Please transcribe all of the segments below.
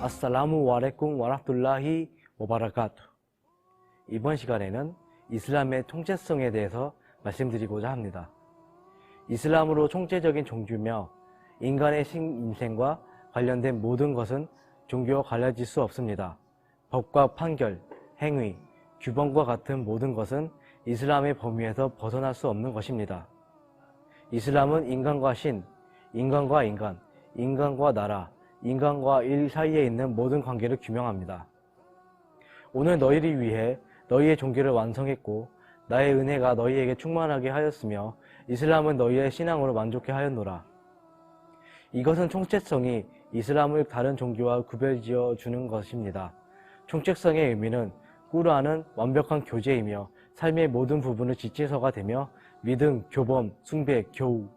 아살라무 알레이쿰 와라흐툴라히 와바라카투. 이번 시간에는 이슬람의 총체성에 대해서 말씀드리고자 합니다. 이슬람으로 총체적인 종교며 인간의 인생과 관련된 모든 것은 종교와 갈라질 수 없습니다. 법과 판결, 행위, 규범과 같은 모든 것은 이슬람의 범위에서 벗어날 수 없는 것입니다. 이슬람은 인간과 신, 인간과 인간, 인간과 나라, 인간과 일 사이에 있는 모든 관계를 규명합니다. 오늘 너희를 위해 너희의 종교를 완성했고 나의 은혜가 너희에게 충만하게 하였으며 이슬람은 너희의 신앙으로 만족해 하였노라. 이것은 총체성이 이슬람을 다른 종교와 구별지어 주는 것입니다. 총체성의 의미는 꾸르안은 완벽한 교재이며 삶의 모든 부분을 지침서가 되며 믿음, 교범, 숭배, 교우,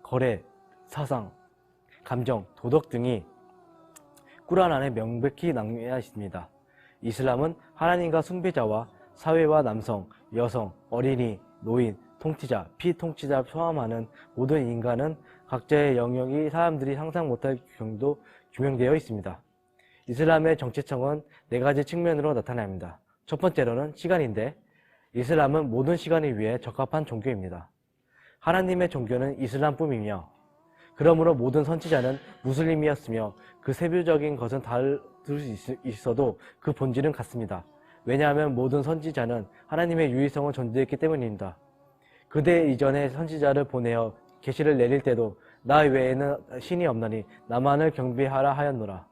거래, 사상, 감정, 도덕 등이 꾸르안 안에 명백히 낭비되어 있습니다. 이슬람은 하나님과 숭배자와 사회와 남성, 여성, 어린이, 노인, 통치자, 피통치자 포함하는 모든 인간은 각자의 영역이 사람들이 상상 못할 정도 규명되어 있습니다. 이슬람의 정체성은 4가지 측면으로 나타납니다. 첫 번째로는 시간인데 이슬람은 모든 시간을 위해 적합한 종교입니다. 하나님의 종교는 이슬람뿐이며 그러므로 모든 선지자는 무슬림이었으며 그 세부적인 것은 다를 수 있어도 그 본질은 같습니다. 왜냐하면 모든 선지자는 하나님의 유일성을 전제했기 때문입니다. 그대 이전에 선지자를 보내어 계시를 내릴 때도 나 외에는 신이 없나니 나만을 경배하라 하였노라.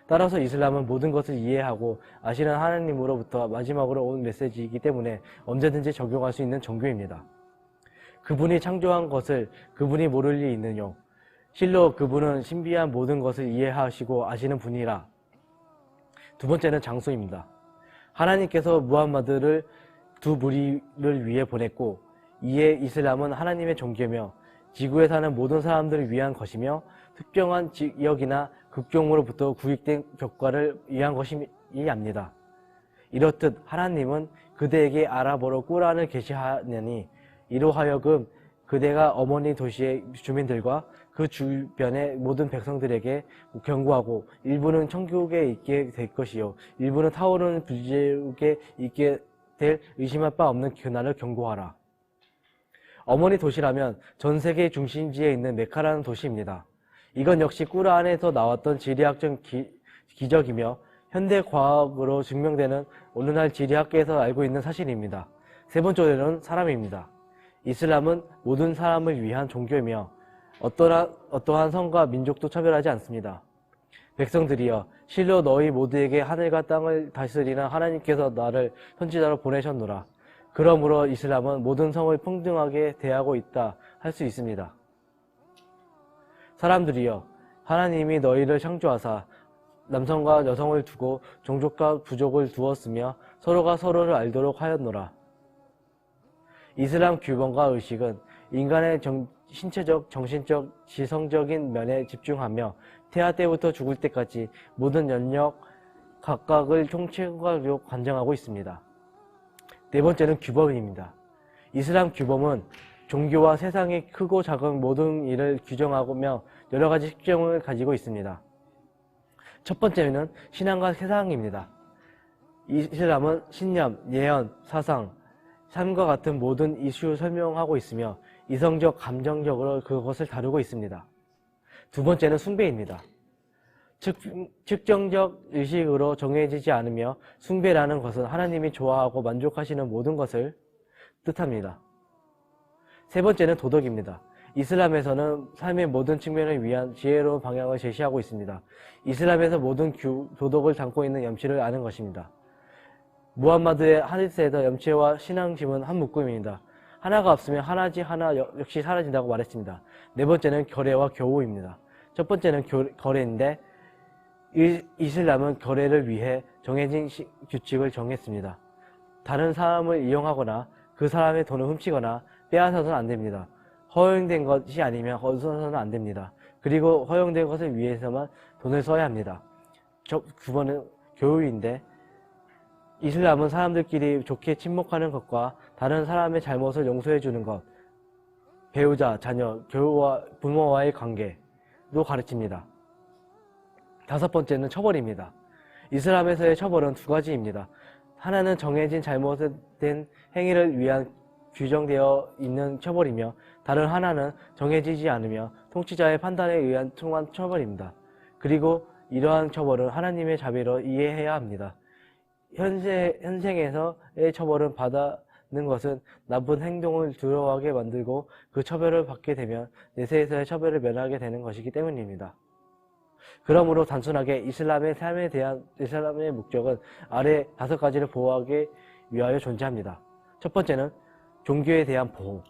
따라서 이슬람은 모든 것을 이해하고 아시는 하나님으로부터 마지막으로 온 메시지이기 때문에 언제든지 적용할 수 있는 종교입니다. 그분이 창조한 것을 그분이 모를 리 있느뇨. 실로 그분은 신비한 모든 것을 이해하시고 아시는 분이라. 두 번째는 장소입니다. 하나님께서 무함마드를 두 무리를 위해 보냈고 이에 이슬람은 하나님의 종교며 지구에 사는 모든 사람들을 위한 것이며 특정한 지역이나 극종으로부터 구획된 격과를 위한 것이합니다. 이렇듯 하나님은 그대에게 아랍어로 꾸란을 계시하느니 이로 하여금 그대가 어머니 도시의 주민들과 그 주변의 모든 백성들에게 경고하고 일부는 천국에 있게 될 것이요 일부는 타오르는 불지옥에 있게 될 의심할 바 없는 그날을 경고하라. 어머니 도시라면 전 세계 중심지에 있는 메카라는 도시입니다. 이건 역시 꾸르안에서 나왔던 지리학적 기적이며 현대 과학으로 증명되는 오늘날 지리학계에서 알고 있는 사실입니다. 세 번째로는 사람입니다. 이슬람은 모든 사람을 위한 종교이며 어떠한 성과 민족도 차별하지 않습니다. 백성들이여 실로 너희 모두에게 하늘과 땅을 다스리는 하나님께서 나를 선지자로 보내셨노라. 그러므로 이슬람은 모든 성을 평등하게 대하고 있다 할 수 있습니다. 사람들이여 하나님이 너희를 창조하사 남성과 여성을 두고 종족과 부족을 두었으며 서로가 서로를 알도록 하였노라. 이슬람 규범과 의식은 인간의 신체적, 정신적, 지성적인 면에 집중하며 태아 때부터 죽을 때까지 모든 영역 각각을 총체적으로 관장하고 있습니다. 네 번째는 규범입니다. 이슬람 규범은 종교와 세상의 크고 작은 모든 일을 규정하며 여러 가지 특징을 가지고 있습니다. 첫 번째는 신앙과 세상입니다. 이슬람은 신념, 예언, 사상, 삶과 같은 모든 이슈를 설명하고 있으며 이성적, 감정적으로 그것을 다루고 있습니다. 두 번째는 숭배입니다. 측정적 의식으로 정해지지 않으며 숭배라는 것은 하나님이 좋아하고 만족하시는 모든 것을 뜻합니다. 세 번째는 도덕입니다. 이슬람에서는 삶의 모든 측면을 위한 지혜로운 방향을 제시하고 있습니다. 이슬람에서 모든 도덕을 담고 있는 염치를 아는 것입니다. 무함마드의 하디스에서 염치와 신앙심은 한 묶음입니다. 하나가 없으면 하나지 하나 역시 사라진다고 말했습니다. 네 번째는 거래와 교우입니다. 첫 번째는 거래인데 이슬람은 거래를 위해 정해진 규칙을 정했습니다. 다른 사람을 이용하거나 그 사람의 돈을 훔치거나 빼앗아서는 안 됩니다. 허용된 것이 아니면 거둬서는 안 됩니다. 그리고 허용된 것을 위해서만 돈을 써야 합니다. 두 번은 교우인데 이슬람은 사람들끼리 좋게 친목하는 것과 다른 사람의 잘못을 용서해 주는 것, 배우자, 자녀, 교우와 부모와의 관계도 가르칩니다. 다섯 번째는 처벌입니다. 이슬람에서의 처벌은 두 가지입니다. 하나는 정해진 잘못된 행위를 위한 규정되어 있는 처벌이며 다른 하나는 정해지지 않으며 통치자의 판단에 의한 통한 처벌입니다. 그리고 이러한 처벌은 하나님의 자비로 이해해야 합니다. 현생에서의 처벌은 받는 것은 나쁜 행동을 두려워하게 만들고 그 처벌을 받게 되면 내세에서의 처벌을 면하게 되는 것이기 때문입니다. 그러므로 단순하게 이슬람의 삶에 대한 이슬람의 목적은 아래 다섯 가지를 보호하기 위하여 존재합니다. 첫 번째는 종교에 대한 보호.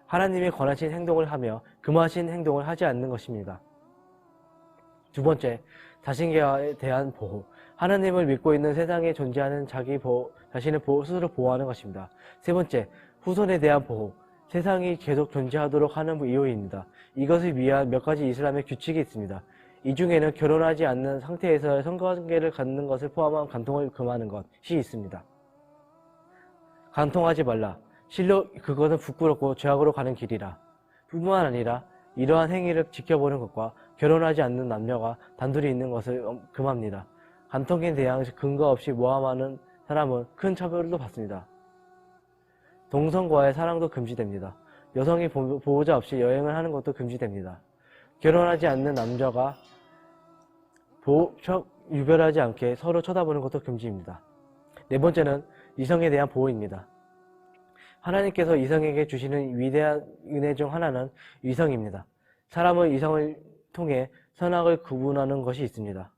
하나님이 권하신 행동을 하며 금하신 행동을 하지 않는 것입니다. 두 번째, 자신에 대한 보호. 하나님을 믿고 있는 세상에 존재하는 자신을 스스로 보호하는 것입니다. 세 번째, 후손에 대한 보호. 세상이 계속 존재하도록 하는 이유입니다. 이것을 위한 몇 가지 이슬람의 규칙이 있습니다. 이 중에는 결혼하지 않는 상태에서 성관계를 갖는 것을 포함한 간통을 금하는 것이 있습니다. 간통하지 말라. 실로 그것은 부끄럽고 죄악으로 가는 길이라. 뿐만 아니라 이러한 행위를 지켜보는 것과 결혼하지 않는 남녀가 단둘이 있는 것을 금합니다. 간통에 대한 근거 없이 모함하는 사람은 큰 처벌도 받습니다. 동성과의 사랑도 금지됩니다. 여성이 보호자 없이 여행을 하는 것도 금지됩니다. 결혼하지 않는 남자가 유별하지 않게 서로 쳐다보는 것도 금지입니다. 네 번째는 이성에 대한 보호입니다. 하나님께서 이성에게 주시는 위대한 은혜 중 하나는 이성입니다. 사람은 이성을 통해 선악을 구분하는 것이 있습니다.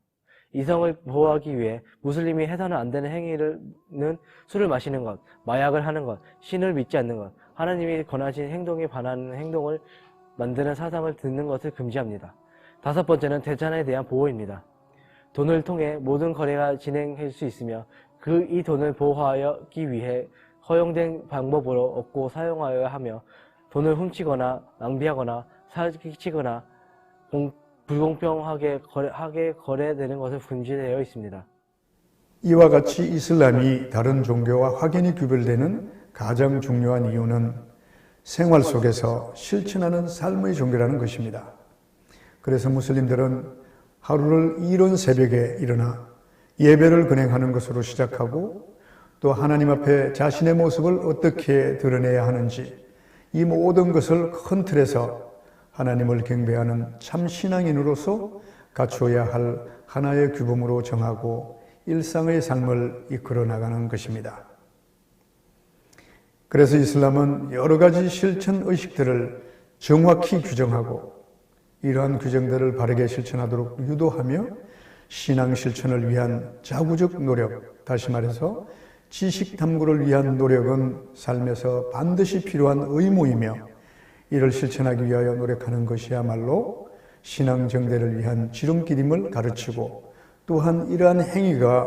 이성을 보호하기 위해 무슬림이 해서는 안 되는 행위는 술을 마시는 것, 마약을 하는 것, 신을 믿지 않는 것, 하나님이 권하신 행동에 반하는 행동을 만드는 사상을 듣는 것을 금지합니다. 다섯 번째는 재산에 대한 보호입니다. 돈을 통해 모든 거래가 진행할 수 있으며 이 돈을 보호하기 위해 허용된 방법으로 얻고 사용하여야 하며 돈을 훔치거나 낭비하거나 사기치거나 불공평하게 거래되는 것을 금지되어 있습니다. 이와 같이 이슬람이 다른 종교와 확연히 구별되는 가장 중요한 이유는 생활 속에서 실천하는 삶의 종교라는 것입니다. 그래서 무슬림들은 하루를 이른 새벽에 일어나 예배를 근행하는 것으로 시작하고 또 하나님 앞에 자신의 모습을 어떻게 드러내야 하는지 이 모든 것을 큰 틀에서 하나님을 경배하는 참 신앙인으로서 갖추어야 할 하나의 규범으로 정하고 일상의 삶을 이끌어 나가는 것입니다. 그래서 이슬람은 여러 가지 실천 의식들을 정확히 규정하고 이러한 규정들을 바르게 실천하도록 유도하며 신앙 실천을 위한 자구적 노력, 다시 말해서 지식 탐구를 위한 노력은 삶에서 반드시 필요한 의무이며 이를 실천하기 위하여 노력하는 것이야말로 신앙 정대를 위한 지름길임을 가르치고 또한 이러한 행위가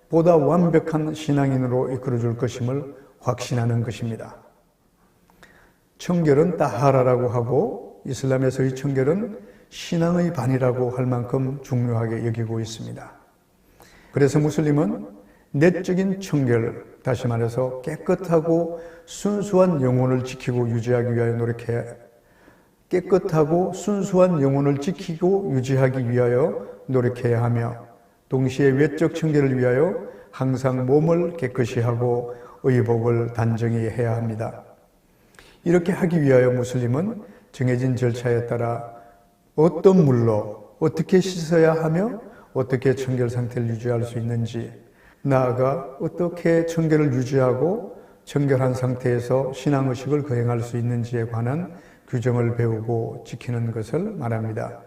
보다 완벽한 신앙인으로 이끌어줄 것임을 확신하는 것입니다. 청결은 따하라라고 하고 이슬람에서의 청결은 신앙의 반이라고 할 만큼 중요하게 여기고 있습니다. 그래서 무슬림은 내적인 청결, 다시 말해서 깨끗하고 순수한 영혼을 지키고 유지하기 위하여 노력해야 하며 동시에 외적 청결을 위하여 항상 몸을 깨끗이 하고 의복을 단정히 해야 합니다. 이렇게 하기 위하여 무슬림은 정해진 절차에 따라 어떤 물로 어떻게 씻어야 하며 어떻게 청결 상태를 유지할 수 있는지, 나아가 어떻게 청결을 유지하고 청결한 상태에서 신앙의식을 거행할 수 있는지에 관한 규정을 배우고 지키는 것을 말합니다.